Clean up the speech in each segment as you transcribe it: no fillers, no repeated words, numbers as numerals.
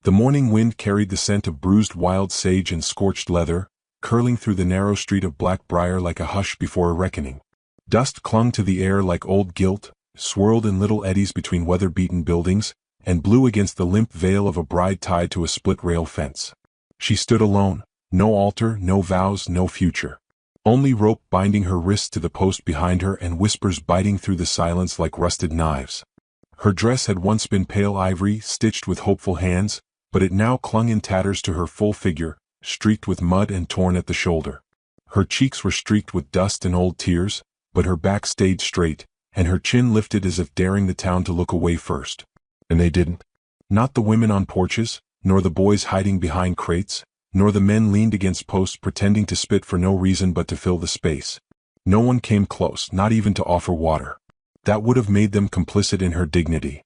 The morning wind carried the scent of bruised wild sage and scorched leather, curling through the narrow street of Blackbriar like a hush before a reckoning. Dust clung to the air like old guilt, swirled in little eddies between weather-beaten buildings, and blew against the limp veil of a bride tied to a split-rail fence. She stood alone, no altar, no vows, no future. Only rope binding her wrists to the post behind her and whispers biting through the silence like rusted knives. Her dress had once been pale ivory, stitched with hopeful hands, but it now clung in tatters to her full figure, streaked with mud and torn at the shoulder. Her cheeks were streaked with dust and old tears, but her back stayed straight, and her chin lifted as if daring the town to look away first. And they didn't. Not the women on porches, nor the boys hiding behind crates, nor the men leaned against posts pretending to spit for no reason but to fill the space. No one came close, not even to offer water. That would have made them complicit in her dignity.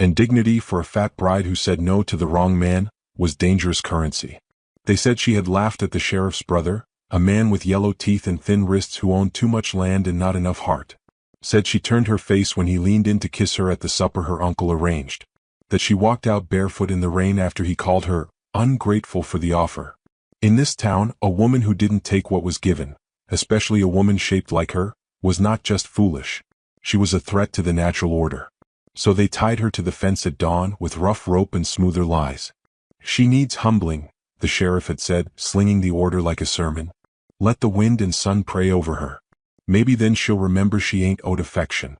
And dignity for a fat bride who said no to the wrong man was dangerous currency. They said she had laughed at the sheriff's brother, a man with yellow teeth and thin wrists who owned too much land and not enough heart. Said she turned her face when he leaned in to kiss her at the supper her uncle arranged. That she walked out barefoot in the rain after he called her ungrateful for the offer. In this town, a woman who didn't take what was given, especially a woman shaped like her, was not just foolish. She was a threat to the natural order. So they tied her to the fence at dawn with rough rope and smoother lies. She needs humbling, the sheriff had said, slinging the order like a sermon. Let the wind and sun pray over her. Maybe then she'll remember she ain't owed affection.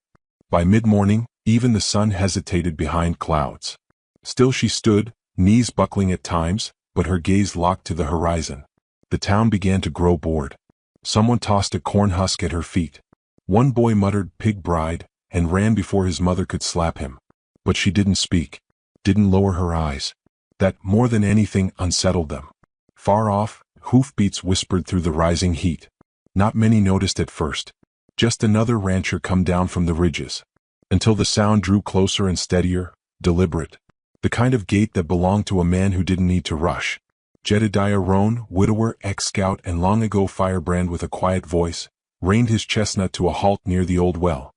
By mid-morning, even the sun hesitated behind clouds. Still she stood, knees buckling at times, but her gaze locked to the horizon. The town began to grow bored. Someone tossed a corn husk at her feet. One boy muttered "pig bride," and ran before his mother could slap him. But she didn't speak, didn't lower her eyes. That, more than anything, unsettled them. Far off, hoofbeats whispered through the rising heat. Not many noticed at first. Just another rancher come down from the ridges. Until the sound drew closer and steadier, deliberate. The kind of gait that belonged to a man who didn't need to rush. Jedediah Roan, widower, ex-scout and long ago firebrand with a quiet voice, reined his chestnut to a halt near the old well.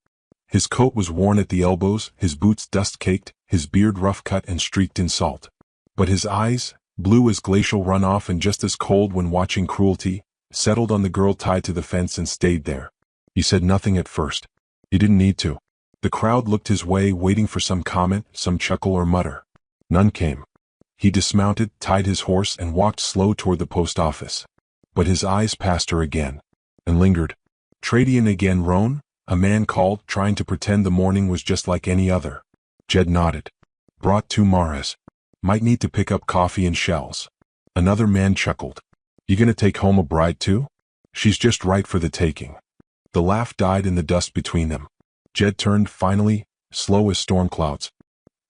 His coat was worn at the elbows, his boots dust-caked, his beard rough-cut and streaked in salt. But his eyes, blue as glacial runoff and just as cold when watching cruelty, settled on the girl tied to the fence and stayed there. He said nothing at first. He didn't need to. The crowd looked his way, waiting for some comment, some chuckle or mutter. None came. He dismounted, tied his horse and walked slow toward the post office. But his eyes passed her again. And lingered. "Tradian again, Roan?" a man called, trying to pretend the morning was just like any other. Jed nodded. "Brought 2 maras. Might need to pick up coffee and shells." Another man chuckled. "You gonna take home a bride too? She's just right for the taking." The laugh died in the dust between them. Jed turned finally, slow as storm clouds.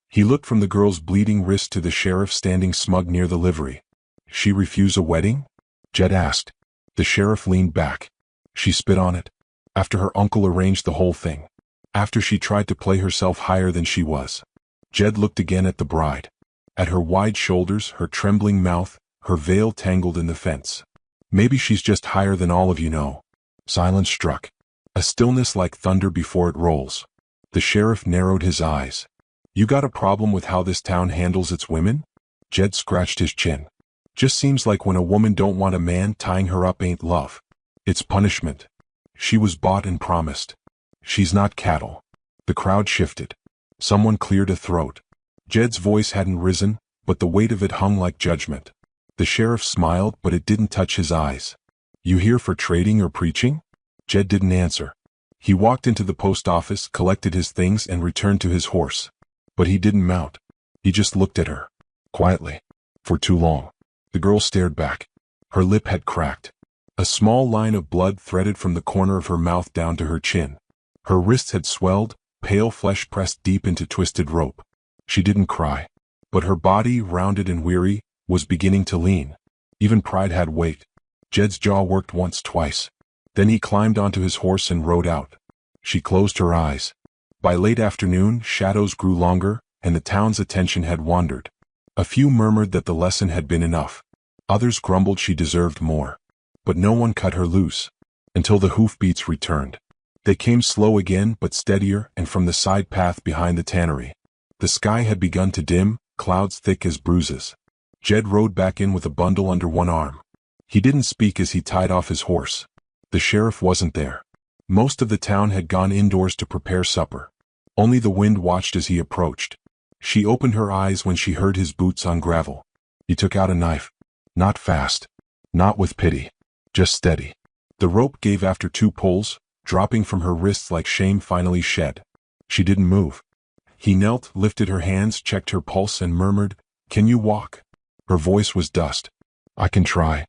He looked from the girl's bleeding wrist to the sheriff standing smug near the livery. "She refuse a wedding?" Jed asked. The sheriff leaned back. "She spit on it. After her uncle arranged the whole thing. After she tried to play herself higher than she was." Jed looked again at the bride. At her wide shoulders, her trembling mouth, her veil tangled in the fence. "Maybe she's just higher than all of you know." Silence struck. A stillness like thunder before it rolls. The sheriff narrowed his eyes. "You got a problem with how this town handles its women?" Jed scratched his chin. "Just seems like when a woman don't want a man, tying her up ain't love. It's punishment. She was bought and promised. She's not cattle." The crowd shifted. Someone cleared a throat. Jed's voice hadn't risen, but the weight of it hung like judgment. The sheriff smiled, but it didn't touch his eyes. "You here for trading or preaching?" Jed didn't answer. He walked into the post office, collected his things and returned to his horse. But he didn't mount. He just looked at her. Quietly. For too long. The girl stared back. Her lip had cracked. A small line of blood threaded from the corner of her mouth down to her chin. Her wrists had swelled, pale flesh pressed deep into twisted rope. She didn't cry. But her body, rounded and weary, was beginning to lean. Even pride had weight. Jed's jaw worked once, twice. Then he climbed onto his horse and rode out. She closed her eyes. By late afternoon, shadows grew longer, and the town's attention had wandered. A few murmured that the lesson had been enough. Others grumbled she deserved more. But no one cut her loose. Until the hoofbeats returned. They came slow again, but steadier, and from the side path behind the tannery. The sky had begun to dim, clouds thick as bruises. Jed rode back in with a bundle under one arm. He didn't speak as he tied off his horse. The sheriff wasn't there. Most of the town had gone indoors to prepare supper. Only the wind watched as he approached. She opened her eyes when she heard his boots on gravel. He took out a knife. Not fast. Not with pity. Just steady. The rope gave after 2 pulls, dropping from her wrists like shame finally shed. She didn't move. He knelt, lifted her hands, checked her pulse, and murmured, "Can you walk?" Her voice was dust. "I can try."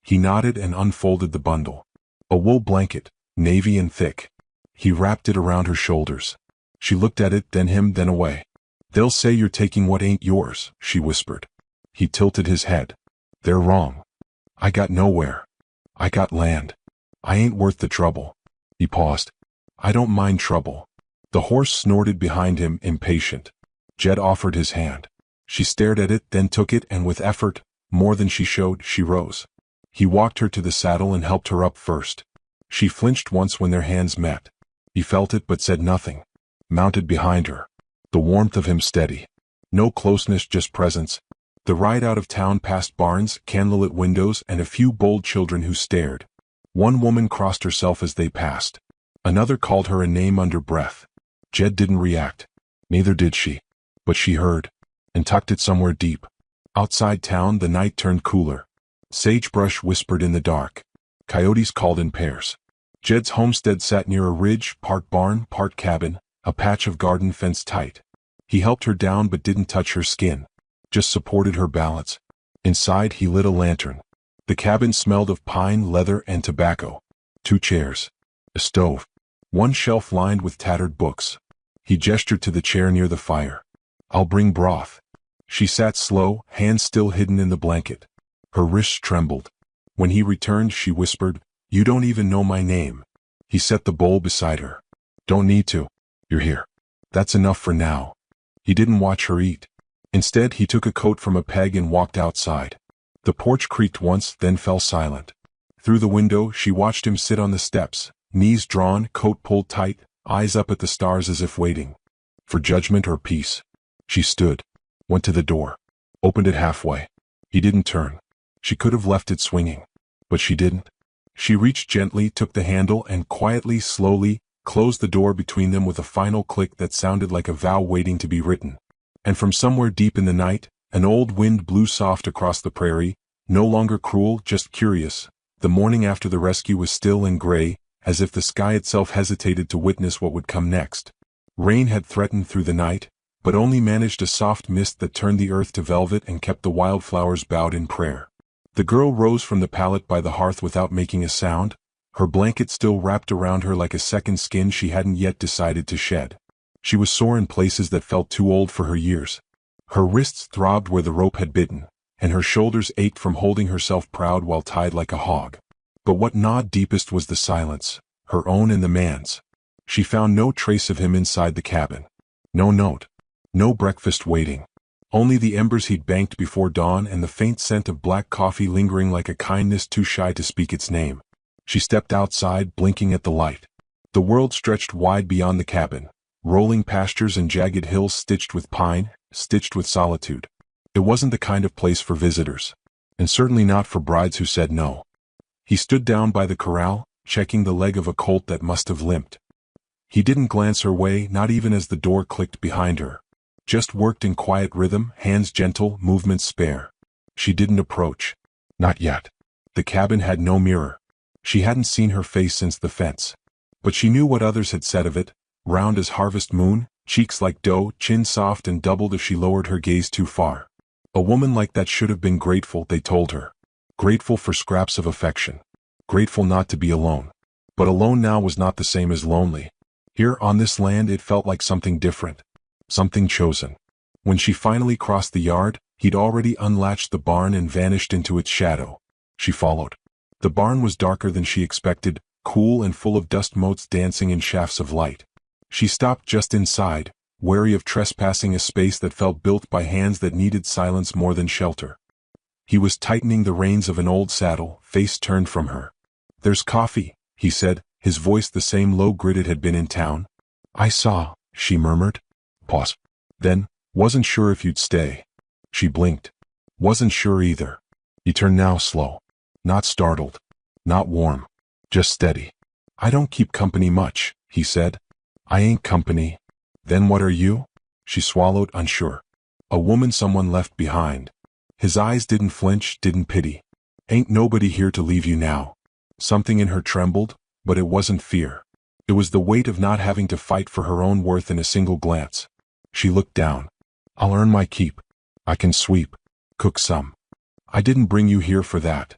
He nodded and unfolded the bundle. A wool blanket, navy and thick. He wrapped it around her shoulders. She looked at it, then him, then away. "They'll say you're taking what ain't yours," she whispered. He tilted his head. "They're wrong. I got nowhere. I got land. I ain't worth the trouble." He paused. "I don't mind trouble." The horse snorted behind him, impatient. Jed offered his hand. She stared at it, then took it, and with effort, more than she showed, she rose. He walked her to the saddle and helped her up first. She flinched once when their hands met. He felt it but said nothing. Mounted behind her. The warmth of him steady. No closeness, just presence. The ride out of town past barns, candlelit windows, and a few bold children who stared. One woman crossed herself as they passed. Another called her a name under breath. Jed didn't react. Neither did she. But she heard. And tucked it somewhere deep. Outside town, the night turned cooler. Sagebrush whispered in the dark. Coyotes called in pairs. Jed's homestead sat near a ridge, part barn, part cabin, a patch of garden fenced tight. He helped her down but didn't touch her skin. Just supported her balance. Inside, he lit a lantern. The cabin smelled of pine, leather, and tobacco. 2 chairs. A stove. One shelf lined with tattered books. He gestured to the chair near the fire. "I'll bring broth." She sat slow, hands still hidden in the blanket. Her wrists trembled. When he returned, she whispered, "You don't even know my name." He set the bowl beside her. "Don't need to. You're here. That's enough for now." He didn't watch her eat. Instead, he took a coat from a peg and walked outside. The porch creaked once, then fell silent. Through the window, she watched him sit on the steps, knees drawn, coat pulled tight, eyes up at the stars as if waiting. For judgment or peace. She stood. Went to the door. Opened it halfway. He didn't turn. She could have left it swinging. But she didn't. She reached gently, took the handle, and quietly, slowly, closed the door between them with a final click that sounded like a vow waiting to be written. And from somewhere deep in the night, an old wind blew soft across the prairie, no longer cruel, just curious. The morning after the rescue was still and gray, as if the sky itself hesitated to witness what would come next. Rain had threatened through the night, but only managed a soft mist that turned the earth to velvet and kept the wildflowers bowed in prayer. The girl rose from the pallet by the hearth without making a sound, her blanket still wrapped around her like a second skin she hadn't yet decided to shed. She was sore in places that felt too old for her years. Her wrists throbbed where the rope had bitten, and her shoulders ached from holding herself proud while tied like a hog. But what gnawed deepest was the silence, her own and the man's. She found no trace of him inside the cabin. No note. No breakfast waiting. Only the embers he'd banked before dawn and the faint scent of black coffee lingering like a kindness too shy to speak its name. She stepped outside, blinking at the light. The world stretched wide beyond the cabin, rolling pastures and jagged hills stitched with pine, stitched with solitude. It wasn't the kind of place for visitors, and certainly not for brides who said no. He stood down by the corral, checking the leg of a colt that must have limped. He didn't glance her way, not even as the door clicked behind her. Just worked in quiet rhythm, hands gentle, movements spare. She didn't approach. Not yet. The cabin had no mirror. She hadn't seen her face since the fence. But she knew what others had said of it, round as harvest moon, cheeks like dough, chin soft and doubled if she lowered her gaze too far. A woman like that should have been grateful, they told her. Grateful for scraps of affection. Grateful not to be alone. But alone now was not the same as lonely. Here on this land it felt like something different. Something chosen. When she finally crossed the yard, he'd already unlatched the barn and vanished into its shadow. She followed. The barn was darker than she expected, cool and full of dust motes dancing in shafts of light. She stopped just inside, wary of trespassing a space that felt built by hands that needed silence more than shelter. He was tightening the reins of an old saddle, face turned from her. "There's coffee," he said, his voice the same low grit it had been in town. "I saw," she murmured. Pause. Then, "Wasn't sure if you'd stay." She blinked. Wasn't sure either. He turned now slow. Not startled. Not warm. Just steady. I don't keep company much, he said. I ain't company. Then what are you? She swallowed, unsure. A woman someone left behind. His eyes didn't flinch, didn't pity. Ain't nobody here to leave you now. Something in her trembled, but it wasn't fear. It was the weight of not having to fight for her own worth in a single glance. She looked down. I'll earn my keep. I can sweep. Cook some. I didn't bring you here for that.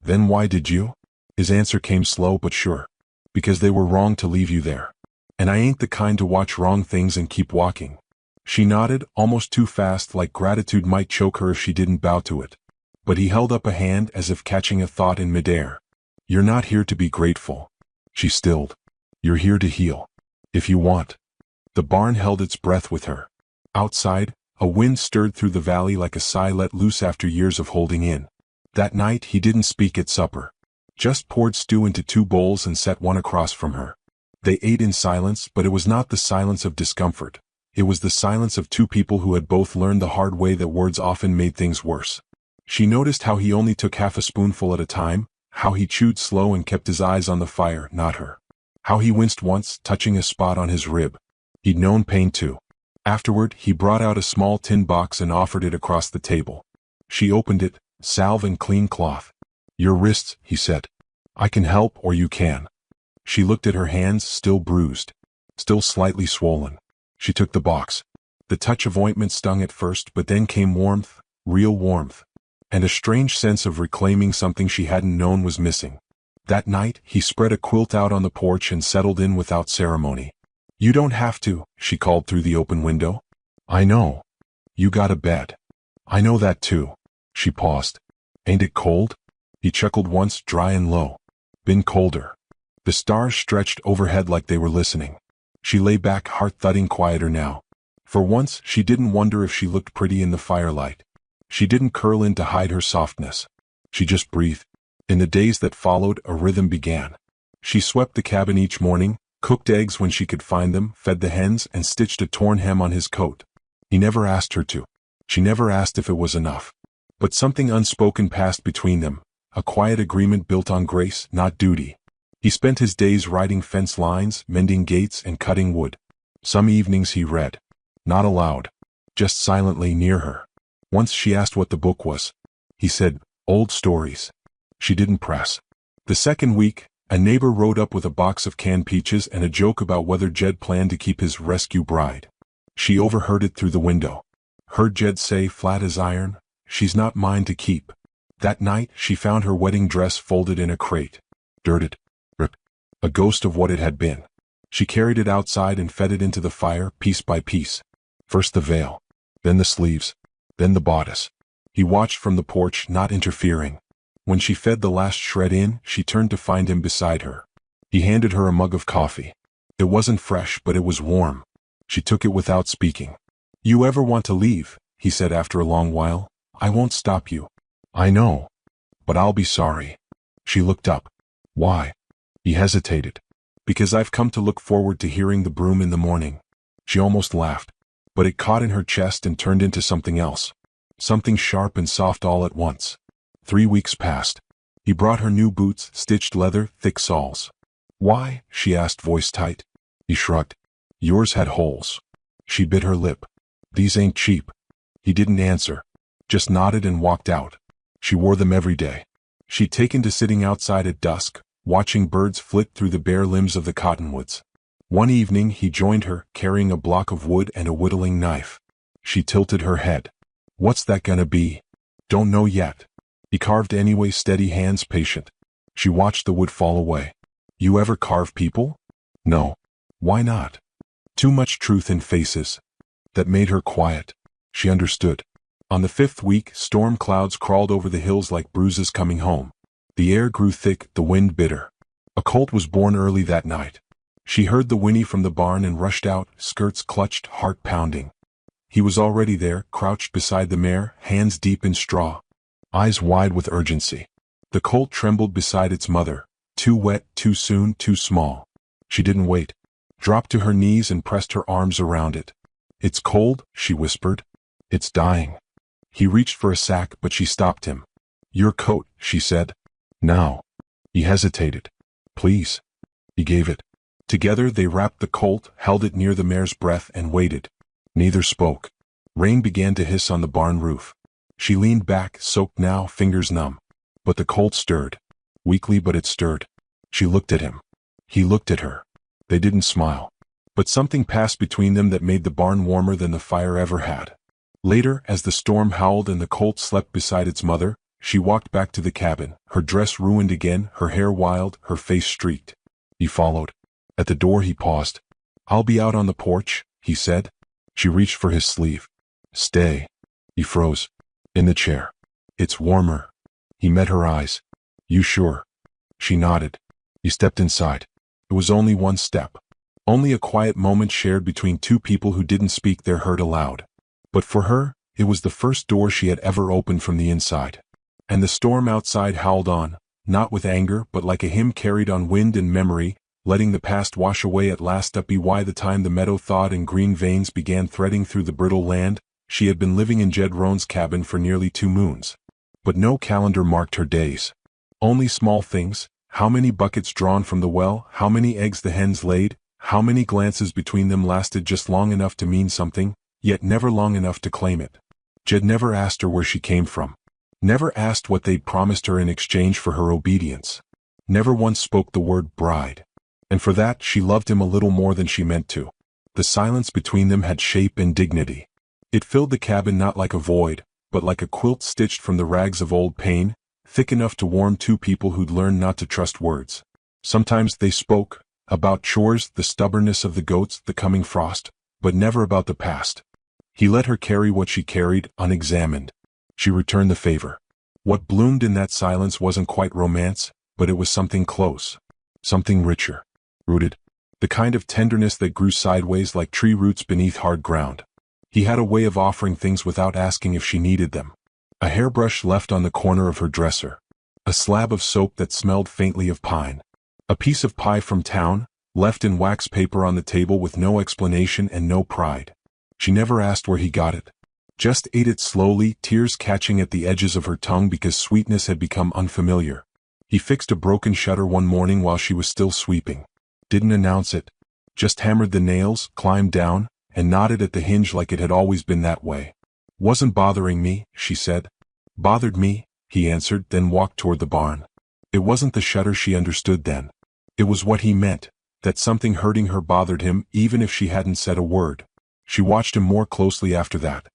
Then why did you? His answer came slow but sure. Because they were wrong to leave you there. And I ain't the kind to watch wrong things and keep walking. She nodded, almost too fast, like gratitude might choke her if she didn't bow to it. But he held up a hand as if catching a thought in midair. You're not here to be grateful. She stilled. You're here to heal. If you want. The barn held its breath with her. Outside, a wind stirred through the valley like a sigh let loose after years of holding in. That night he didn't speak at supper. Just poured stew into 2 bowls and set one across from her. They ate in silence, but it was not the silence of discomfort. It was the silence of 2 people who had both learned the hard way that words often made things worse. She noticed how he only took half a spoonful at a time, how he chewed slow and kept his eyes on the fire, not her. How he winced once, touching a spot on his rib. He'd known pain too. Afterward, he brought out a small tin box and offered it across the table. She opened it, salve and clean cloth. Your wrists, he said. I can help or you can. She looked at her hands, still bruised. Still slightly swollen. She took the box. The touch of ointment stung at first, but then came warmth, real warmth. And a strange sense of reclaiming something she hadn't known was missing. That night, he spread a quilt out on the porch and settled in without ceremony. You don't have to, she called through the open window. I know. You got a bed. I know that too. She paused. Ain't it cold? He chuckled once, dry and low. Been colder. The stars stretched overhead like they were listening. She lay back, heart thudding, quieter now. For once, she didn't wonder if she looked pretty in the firelight. She didn't curl in to hide her softness. She just breathed. In the days that followed, a rhythm began. She swept the cabin each morning, cooked eggs when she could find them, fed the hens, and stitched a torn hem on his coat. He never asked her to. She never asked if it was enough. But something unspoken passed between them, a quiet agreement built on grace, not duty. He spent his days writing fence lines, mending gates, and cutting wood. Some evenings he read. Not aloud. Just silently near her. Once she asked what the book was. He said, old stories. She didn't press. The second week, a neighbor rode up with a box of canned peaches and a joke about whether Jed planned to keep his rescue bride. She overheard it through the window. Heard Jed say, flat as iron, she's not mine to keep. That night, she found her wedding dress folded in a crate. Dirted. Ripped. A ghost of what it had been. She carried it outside and fed it into the fire, piece by piece. First the veil. Then the sleeves. Then the bodice. He watched from the porch, not interfering. When she fed the last shred in, she turned to find him beside her. He handed her a mug of coffee. It wasn't fresh, but it was warm. She took it without speaking. You ever want to leave? He said after a long while. I won't stop you. I know. But I'll be sorry. She looked up. Why? He hesitated. Because I've come to look forward to hearing the broom in the morning. She almost laughed. But it caught in her chest and turned into something else. Something sharp and soft all at once. 3 weeks passed. He brought her new boots, stitched leather, thick soles. Why? She asked, voice tight. He shrugged. Yours had holes. She bit her lip. These ain't cheap. He didn't answer. Just nodded and walked out. She wore them every day. She'd taken to sitting outside at dusk, watching birds flit through the bare limbs of the cottonwoods. One evening he joined her, carrying a block of wood and a whittling knife. She tilted her head. What's that gonna be? Don't know yet. He carved anyway, steady hands, patient. She watched the wood fall away. You ever carve people? No. Why not? Too much truth in faces. That made her quiet. She understood. On the 5th week, storm clouds crawled over the hills like bruises coming home. The air grew thick, the wind bitter. A colt was born early that night. She heard the whinny from the barn and rushed out, skirts clutched, heart pounding. He was already there, crouched beside the mare, hands deep in straw. Eyes wide with urgency. The colt trembled beside its mother. Too wet, too soon, too small. She didn't wait. Dropped to her knees and pressed her arms around it. It's cold, she whispered. It's dying. He reached for a sack, but she stopped him. "Your coat," she said. "Now." He hesitated. "Please." He gave it. Together they wrapped the colt, held it near the mare's breath, and waited. Neither spoke. Rain began to hiss on the barn roof. She leaned back, soaked now, fingers numb. But the colt stirred. Weakly, but it stirred. She looked at him. He looked at her. They didn't smile. But something passed between them that made the barn warmer than the fire ever had. Later, as the storm howled and the colt slept beside its mother, she walked back to the cabin, her dress ruined again, her hair wild, her face streaked. He followed. At the door he paused. "I'll be out on the porch," he said. She reached for his sleeve. "Stay." He froze. "In the chair. It's warmer." He met her eyes. "You sure?" She nodded. He stepped inside. It was only one step. Only a quiet moment shared between two people who didn't speak their hurt aloud. But for her, it was the first door she had ever opened from the inside. And the storm outside howled on, not with anger but like a hymn carried on wind and memory, letting the past wash away at last. Up by the time the meadow thawed and green veins began threading through the brittle land, she had been living in Jed Roan's cabin for nearly 2 moons. But no calendar marked her days. Only small things: how many buckets drawn from the well, how many eggs the hens laid, how many glances between them lasted just long enough to mean something, yet never long enough to claim it. Jed never asked her where she came from. Never asked what they'd promised her in exchange for her obedience. Never once spoke the word bride. And for that she loved him a little more than she meant to. The silence between them had shape and dignity. It filled the cabin not like a void, but like a quilt stitched from the rags of old pain, thick enough to warm two people who'd learned not to trust words. Sometimes they spoke, about chores, the stubbornness of the goats, the coming frost, but never about the past. He let her carry what she carried, unexamined. She returned the favor. What bloomed in that silence wasn't quite romance, but it was something close. Something richer. Rooted. The kind of tenderness that grew sideways like tree roots beneath hard ground. He had a way of offering things without asking if she needed them. A hairbrush left on the corner of her dresser. A slab of soap that smelled faintly of pine. A piece of pie from town, left in wax paper on the table with no explanation and no pride. She never asked where he got it. Just ate it slowly, tears catching at the edges of her tongue because sweetness had become unfamiliar. He fixed a broken shutter one morning while she was still sweeping. Didn't announce it. Just hammered the nails, climbed down, and nodded at the hinge like it had always been that way. "Wasn't bothering me," she said. "Bothered me," he answered, then walked toward the barn. It wasn't the shutter she understood then. It was what he meant, that something hurting her bothered him even if she hadn't said a word. She watched him more closely after that.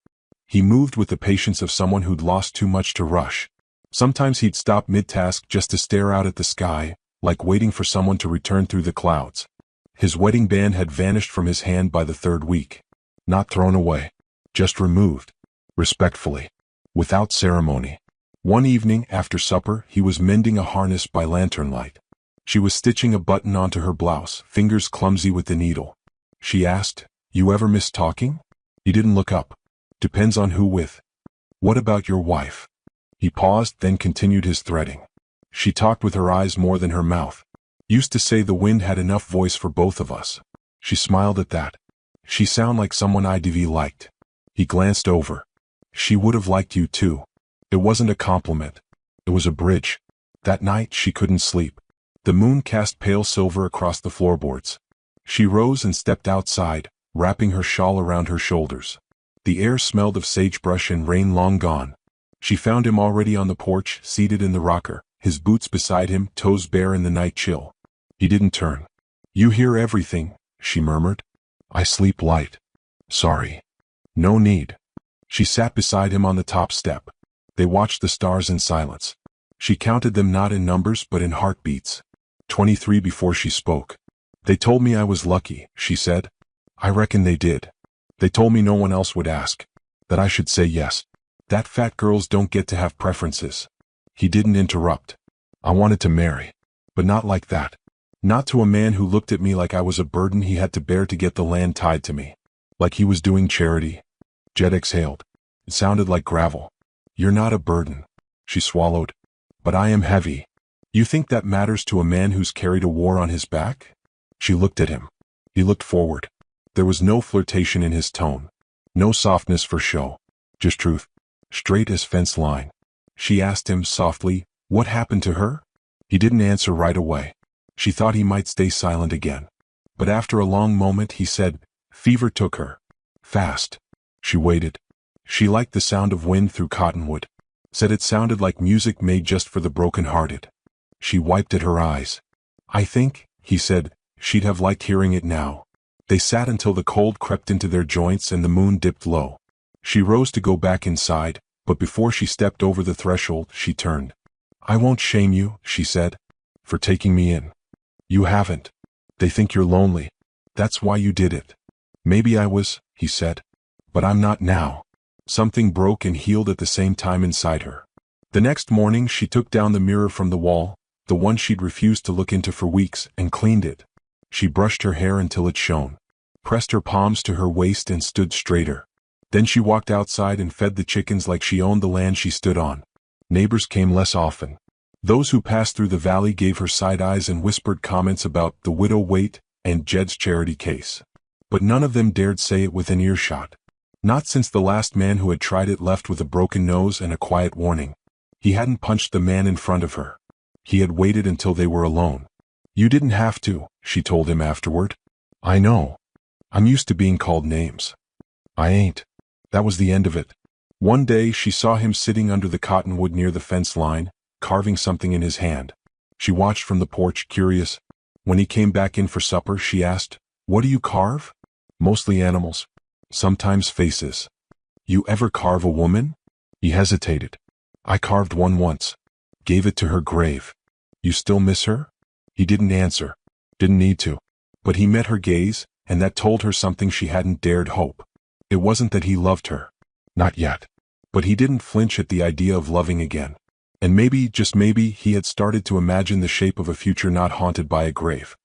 He moved with the patience of someone who'd lost too much to rush. Sometimes he'd stop mid-task just to stare out at the sky, like waiting for someone to return through the clouds. His wedding band had vanished from his hand by the 3rd week. Not thrown away. Just removed. Respectfully. Without ceremony. One evening, after supper, he was mending a harness by lantern light. She was stitching a button onto her blouse, fingers clumsy with the needle. She asked, "You ever miss talking?" He didn't look up. "Depends on who with." "What about your wife?" He paused, then continued his threading. "She talked with her eyes more than her mouth. Used to say the wind had enough voice for both of us." She smiled at that. "She sound like someone IDV liked." He glanced over. "She would have liked you too." It wasn't a compliment. It was a bridge. That night she couldn't sleep. The moon cast pale silver across the floorboards. She rose and stepped outside, wrapping her shawl around her shoulders. The air smelled of sagebrush and rain long gone. She found him already on the porch, seated in the rocker, his boots beside him, toes bare in the night chill. He didn't turn. "You hear everything," she murmured. "I sleep light." "Sorry." "No need." She sat beside him on the top step. They watched the stars in silence. She counted them not in numbers but in heartbeats. 23 before she spoke. "They told me I was lucky," she said. "I reckon they did. They told me no one else would ask. That I should say yes. That fat girls don't get to have preferences." He didn't interrupt. "I wanted to marry. But not like that. Not to a man who looked at me like I was a burden he had to bear to get the land tied to me. Like he was doing charity." Jed exhaled. It sounded like gravel. "You're not a burden." She swallowed. "But I am heavy." "You think that matters to a man who's carried a war on his back?" She looked at him. He looked forward. There was no flirtation in his tone. No softness for show. Just truth. straight as fence line. She asked him softly, what happened to her? He didn't answer right away. She thought he might stay silent again. But after a long moment he said, fever took her. Fast. She waited. She liked the sound of wind through cottonwood. Said it sounded like music made just for the broken-hearted. She wiped at her eyes. I think, he said, she'd have liked hearing it now. They sat until the cold crept into their joints and the moon dipped low. She rose to go back inside, but before she stepped over the threshold, she turned. I won't shame you, she said, for taking me in. You haven't. They think you're lonely. That's why you did it. Maybe I was, he said. But I'm not now. Something broke and healed at the same time inside her. The next morning she took down the mirror from the wall, the one she'd refused to look into for weeks, and cleaned it. She brushed her hair until it shone, pressed her palms to her waist and stood straighter. Then she walked outside and fed the chickens like she owned the land she stood on. Neighbors came less often. Those who passed through the valley gave her side eyes and whispered comments about the widow Waite and Jed's charity case. But none of them dared say it within earshot. Not since the last man who had tried it left with a broken nose and a quiet warning. He hadn't punched the man in front of her. He had waited until they were alone. You didn't have to, she told him afterward. I know. I'm used to being called names. I ain't. That was the end of it. One day she saw him sitting under the cottonwood near the fence line, carving something in his hand. She watched from the porch, curious. When he came back in for supper, she asked, what do you carve? Mostly animals. Sometimes faces. You ever carve a woman? He hesitated. I carved one once. Gave it to her grave. You still miss her? He didn't answer. Didn't need to. But he met her gaze, and that told her something she hadn't dared hope. It wasn't that he loved her. Not yet. But he didn't flinch at the idea of loving again. And maybe, just maybe, he had started to imagine the shape of a future not haunted by a grave.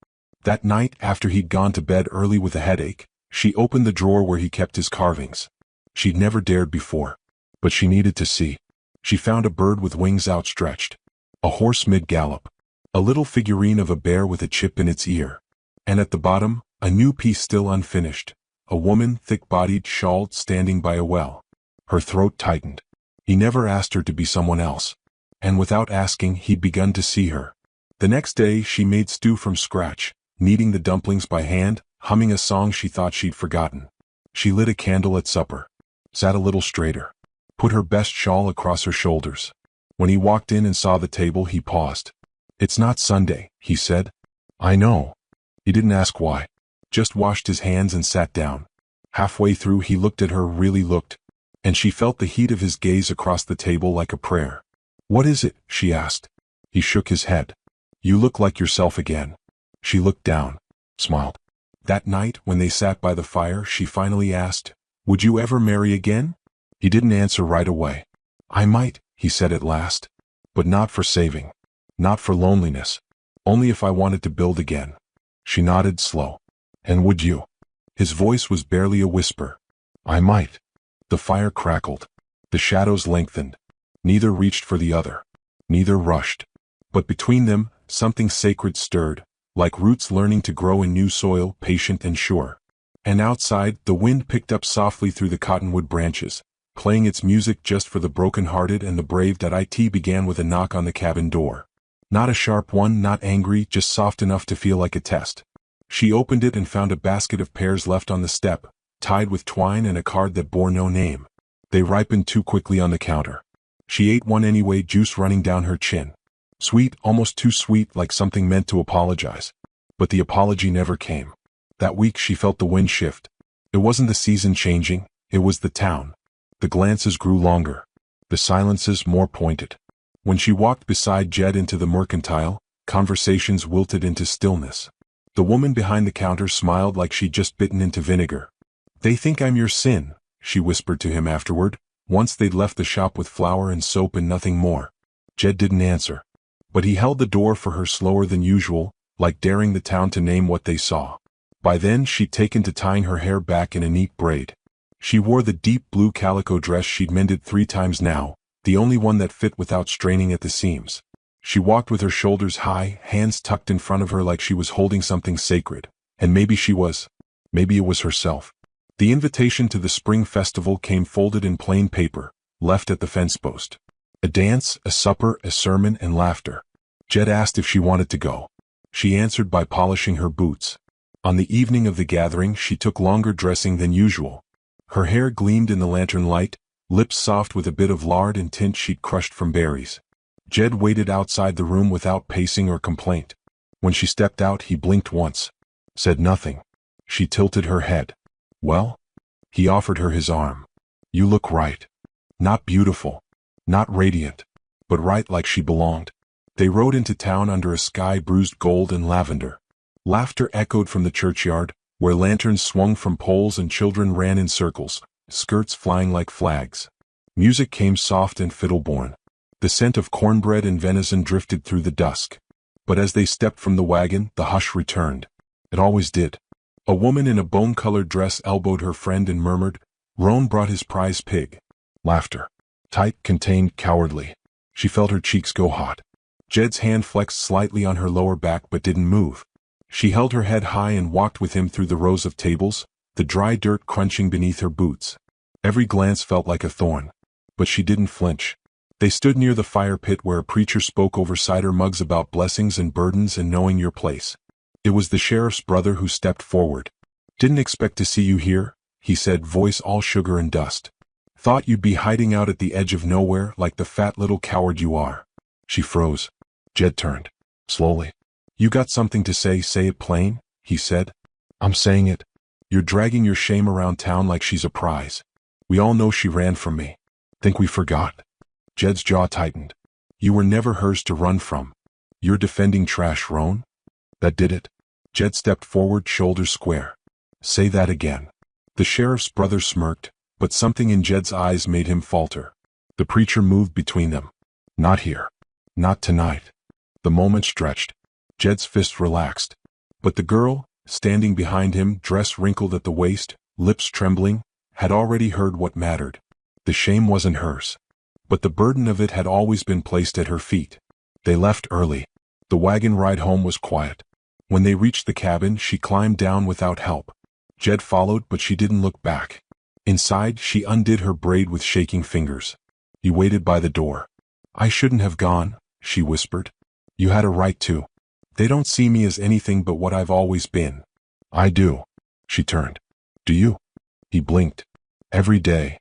That night, after he'd gone to bed early with a headache, she opened the drawer where he kept his carvings. She'd never dared before. But she needed to see. She found a bird with wings outstretched. A horse mid-gallop. A little figurine of a bear with a chip in its ear. And at the bottom, a new piece still unfinished. A woman, thick-bodied, shawled, standing by a well. Her throat tightened. He never asked her to be someone else. And without asking, he'd begun to see her. The next day, she made stew from scratch, kneading the dumplings by hand, humming a song she thought she'd forgotten. She lit a candle at supper. Sat a little straighter. Put her best shawl across her shoulders. When he walked in and saw the table, he paused. It's not Sunday, he said. I know. He didn't ask why. Just washed his hands and sat down. Halfway through he looked at her, really looked. And she felt the heat of his gaze across the table like a prayer. What is it? She asked. He shook his head. You look like yourself again. She looked down. Smiled. That night, when they sat by the fire, she finally asked, would you ever marry again? He didn't answer right away. I might, he said at last. But not for saving. Not for loneliness. Only if I wanted to build again. She nodded slow. And would you? His voice was barely a whisper. I might. The fire crackled. The shadows lengthened. Neither reached for the other. Neither rushed. But between them, something sacred stirred, like roots learning to grow in new soil, patient and sure. And outside, the wind picked up softly through the cottonwood branches, playing its music just for the broken-hearted and the brave. It began with a knock on the cabin door. Not a sharp one, not angry, just soft enough to feel like a test. She opened it and found a basket of pears left on the step, tied with twine, and a card that bore no name. They ripened too quickly on the counter. She ate one anyway, juice running down her chin. Sweet, almost too sweet, like something meant to apologize. But the apology never came. That week she felt the wind shift. It wasn't the season changing, it was the town. The glances grew longer. The silences more pointed. When she walked beside Jed into the mercantile, conversations wilted into stillness. The woman behind the counter smiled like she'd just bitten into vinegar. They think I'm your sin, she whispered to him afterward. Once they'd left the shop with flour and soap and nothing more. Jed didn't answer. But he held the door for her slower than usual, like daring the town to name what they saw. By then she'd taken to tying her hair back in a neat braid. She wore the deep blue calico dress she'd mended 3 times now, the only one that fit without straining at the seams. She walked with her shoulders high, hands tucked in front of her like she was holding something sacred. And maybe she was. Maybe it was herself. The invitation to the spring festival came folded in plain paper, left at the fence post. A dance, a supper, a sermon, and laughter. Jed asked if she wanted to go. She answered by polishing her boots. On the evening of the gathering, she took longer dressing than usual. Her hair gleamed in the lantern light, lips soft with a bit of lard and tint she'd crushed from berries. Jed waited outside the room without pacing or complaint. When she stepped out, he blinked once. Said nothing. She tilted her head. Well? He offered her his arm. You look right. Not beautiful. Not radiant. But right like she belonged. They rode into town under a sky bruised gold and lavender. Laughter echoed from the churchyard, where lanterns swung from poles and children ran in circles, skirts flying like flags. Music came soft and fiddle-born. The scent of cornbread and venison drifted through the dusk. But as they stepped from the wagon, the hush returned. It always did. A woman in a bone-colored dress elbowed her friend and murmured, "Roan brought his prize pig." Laughter. Tight, contained, cowardly. She felt her cheeks go hot. Jed's hand flexed slightly on her lower back but didn't move. She held her head high and walked with him through the rows of tables, the dry dirt crunching beneath her boots. Every glance felt like a thorn. But she didn't flinch. They stood near the fire pit where a preacher spoke over cider mugs about blessings and burdens and knowing your place. It was the sheriff's brother who stepped forward. "Didn't expect to see you here," he said, voice all sugar and dust. "Thought you'd be hiding out at the edge of nowhere like the fat little coward you are." She froze. Jed turned. Slowly. "You got something to say it plain," he said. "I'm saying it. You're dragging your shame around town like she's a prize. We all know she ran from me. Think we forgot?" Jed's jaw tightened. "You were never hers to run from. You're defending trash, Roan? That did it?" Jed stepped forward, shoulders square. "Say that again." The sheriff's brother smirked, but something in Jed's eyes made him falter. The preacher moved between them. "Not here. Not tonight." The moment stretched. Jed's fist relaxed. But the girl, standing behind him, dress wrinkled at the waist, lips trembling, had already heard what mattered. The shame wasn't hers. But the burden of it had always been placed at her feet. They left early. The wagon ride home was quiet. When they reached the cabin, she climbed down without help. Jed followed, but she didn't look back. Inside, she undid her braid with shaking fingers. He waited by the door. "I shouldn't have gone," she whispered. "You had a right to. They don't see me as anything but what I've always been." "I do." She turned. "Do you?" He blinked. "Every day.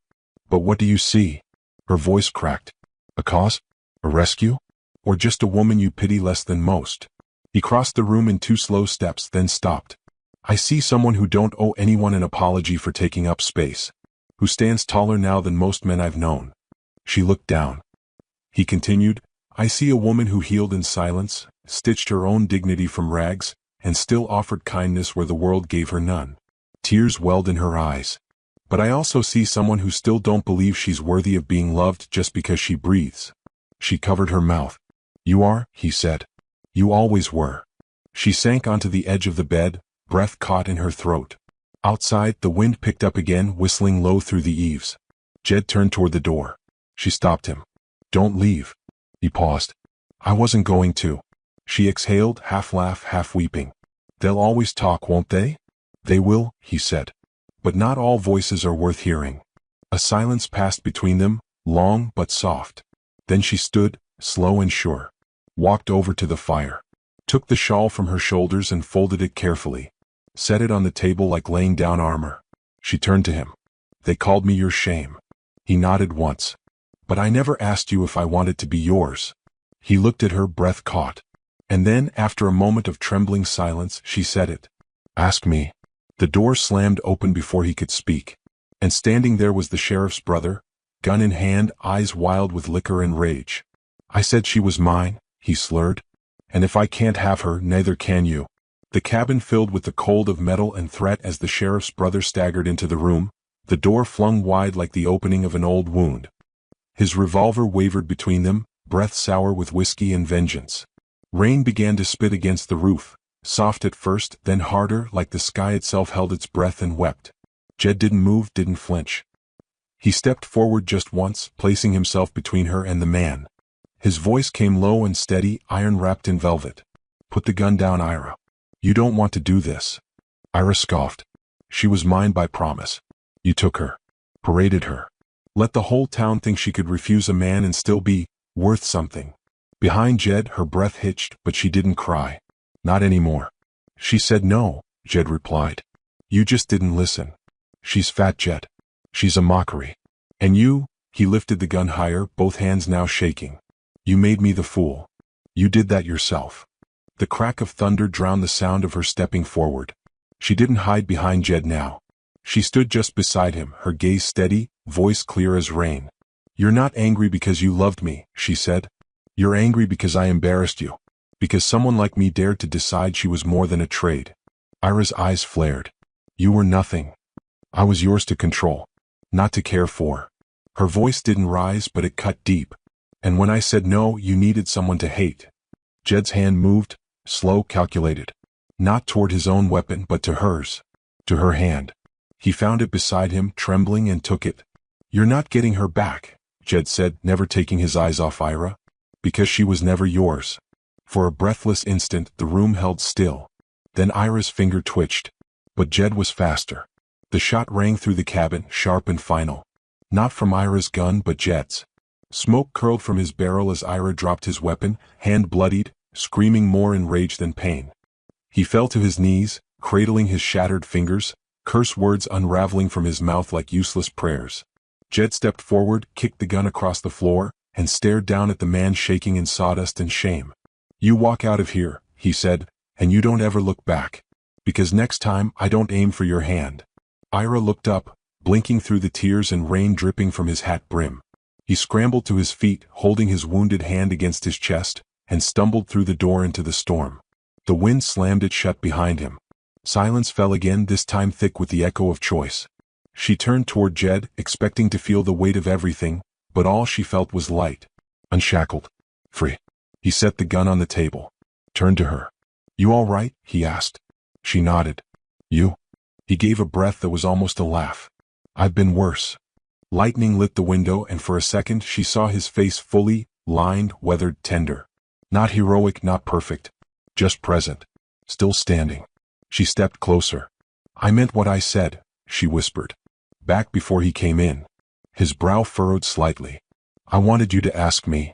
But what do you see?" Her voice cracked. "A cause? A rescue? Or just a woman you pity less than most?" He crossed the room in 2 slow steps, then stopped. "I see someone who don't owe anyone an apology for taking up space. Who stands taller now than most men I've known." She looked down. He continued, "I see a woman who healed in silence, stitched her own dignity from rags, and still offered kindness where the world gave her none." Tears welled in her eyes. "But I also see someone who still don't believe she's worthy of being loved just because she breathes." She covered her mouth. "You are," he said. "You always were." She sank onto the edge of the bed, breath caught in her throat. Outside, the wind picked up again, whistling low through the eaves. Jed turned toward the door. She stopped him. "Don't leave." He paused. "I wasn't going to." She exhaled, half laugh, half weeping. "They'll always talk, won't they?" "They will," he said. "But not all voices are worth hearing." A silence passed between them, long but soft. Then she stood, slow and sure. Walked over to the fire. Took the shawl from her shoulders and folded it carefully. Set it on the table like laying down armor. She turned to him. "They called me your shame." He nodded once. "But I never asked you if I wanted to be yours." He looked at her, breath caught. And then, after a moment of trembling silence, she said it. "Ask me." The door slammed open before he could speak. And standing there was the sheriff's brother, gun in hand, eyes wild with liquor and rage. "I said she was mine," he slurred. "And if I can't have her, neither can you." The cabin filled with the cold of metal and threat as the sheriff's brother staggered into the room, the door flung wide like the opening of an old wound. His revolver wavered between them, breath sour with whiskey and vengeance. Rain began to spit against the roof, soft at first, then harder, like the sky itself held its breath and wept. Jed didn't move, didn't flinch. He stepped forward just once, placing himself between her and the man. His voice came low and steady, iron-wrapped in velvet. "Put the gun down, Ira. You don't want to do this." Ira scoffed. "She was mine by promise. You took her. Paraded her. Let the whole town think she could refuse a man and still be worth something. Behind Jed, her breath hitched, but she didn't cry. Not anymore. She said no, Jed replied. You just didn't listen. She's fat, Jed. She's a mockery. And you, he lifted the gun higher, both hands now shaking. You made me the fool. You did that yourself. The crack of thunder drowned the sound of her stepping forward. She didn't hide behind Jed now. She stood just beside him, her gaze steady, voice clear as rain. You're not angry because you loved me, she said. You're angry because I embarrassed you. Because someone like me dared to decide she was more than a trade. Ira's eyes flared. You were nothing. I was yours to control, not to care for. Her voice didn't rise, but it cut deep. And when I said no, you needed someone to hate. Jed's hand moved, slow, calculated. Not toward his own weapon, but to hers. To her hand. He found it beside him, trembling, and took it. You're not getting her back, Jed said, never taking his eyes off Ira. Because she was never yours. For a breathless instant, the room held still. Then Ira's finger twitched. But Jed was faster. The shot rang through the cabin, sharp and final. Not from Ira's gun, but Jed's. Smoke curled from his barrel as Ira dropped his weapon, hand bloodied, screaming more in rage than pain. He fell to his knees, cradling his shattered fingers, curse words unraveling from his mouth like useless prayers. Jed stepped forward, kicked the gun across the floor, and stared down at the man shaking in sawdust and shame. You walk out of here, he said, and you don't ever look back. Because next time, I don't aim for your hand. Ira looked up, blinking through the tears and rain dripping from his hat brim. He scrambled to his feet, holding his wounded hand against his chest, and stumbled through the door into the storm. The wind slammed it shut behind him. Silence fell again, this time thick with the echo of choice. She turned toward Jed, expecting to feel the weight of everything, but all she felt was light. Unshackled. Free. He set the gun on the table. Turned to her. You all right? He asked. She nodded. You? He gave a breath that was almost a laugh. I've been worse. Lightning lit the window, and for a second she saw his face fully, lined, weathered, tender. Not heroic, not perfect. Just present. Still standing. She stepped closer. I meant what I said, she whispered. Back before he came in. His brow furrowed slightly. I wanted you to ask me.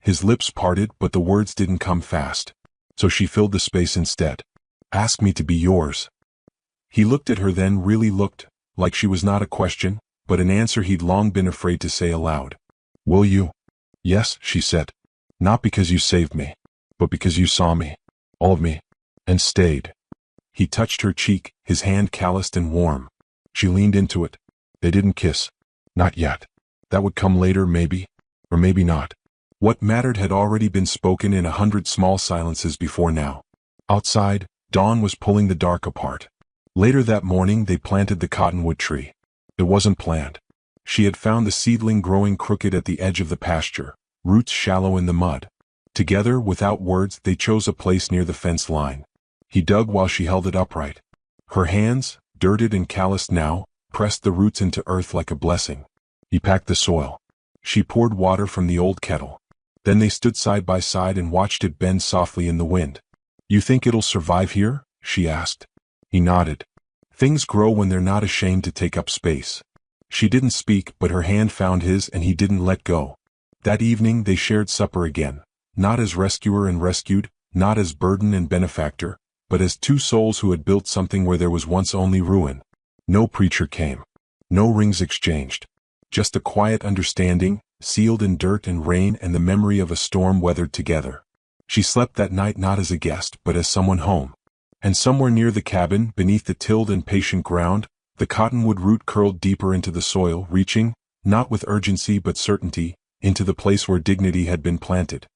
His lips parted, but the words didn't come fast. So she filled the space instead. Ask me to be yours. He looked at her, then really looked, like she was not a question, but an answer he'd long been afraid to say aloud. Will you? Yes, she said. Not because you saved me, but because you saw me. All of me. And stayed. He touched her cheek, his hand calloused and warm. She leaned into it. They didn't kiss. Not yet. That would come later, maybe. Or maybe not. What mattered had already been spoken in 100 small silences before now. Outside, dawn was pulling the dark apart. Later that morning they planted the cottonwood tree. It wasn't planned. She had found the seedling growing crooked at the edge of the pasture, roots shallow in the mud. Together, without words, they chose a place near the fence line. He dug while she held it upright. Her hands, dirted and calloused now, pressed the roots into earth like a blessing. He packed the soil. She poured water from the old kettle. Then they stood side by side and watched it bend softly in the wind. You think it'll survive here? She asked. He nodded. Things grow when they're not ashamed to take up space. She didn't speak, but her hand found his and he didn't let go. That evening they shared supper again, not as rescuer and rescued, not as burden and benefactor, but as two souls who had built something where there was once only ruin. No preacher came. No rings exchanged. Just a quiet understanding, sealed in dirt and rain and the memory of a storm weathered together. She slept that night not as a guest, but as someone home. And somewhere near the cabin, beneath the tilled and patient ground, the cottonwood root curled deeper into the soil, reaching, not with urgency but certainty, into the place where dignity had been planted.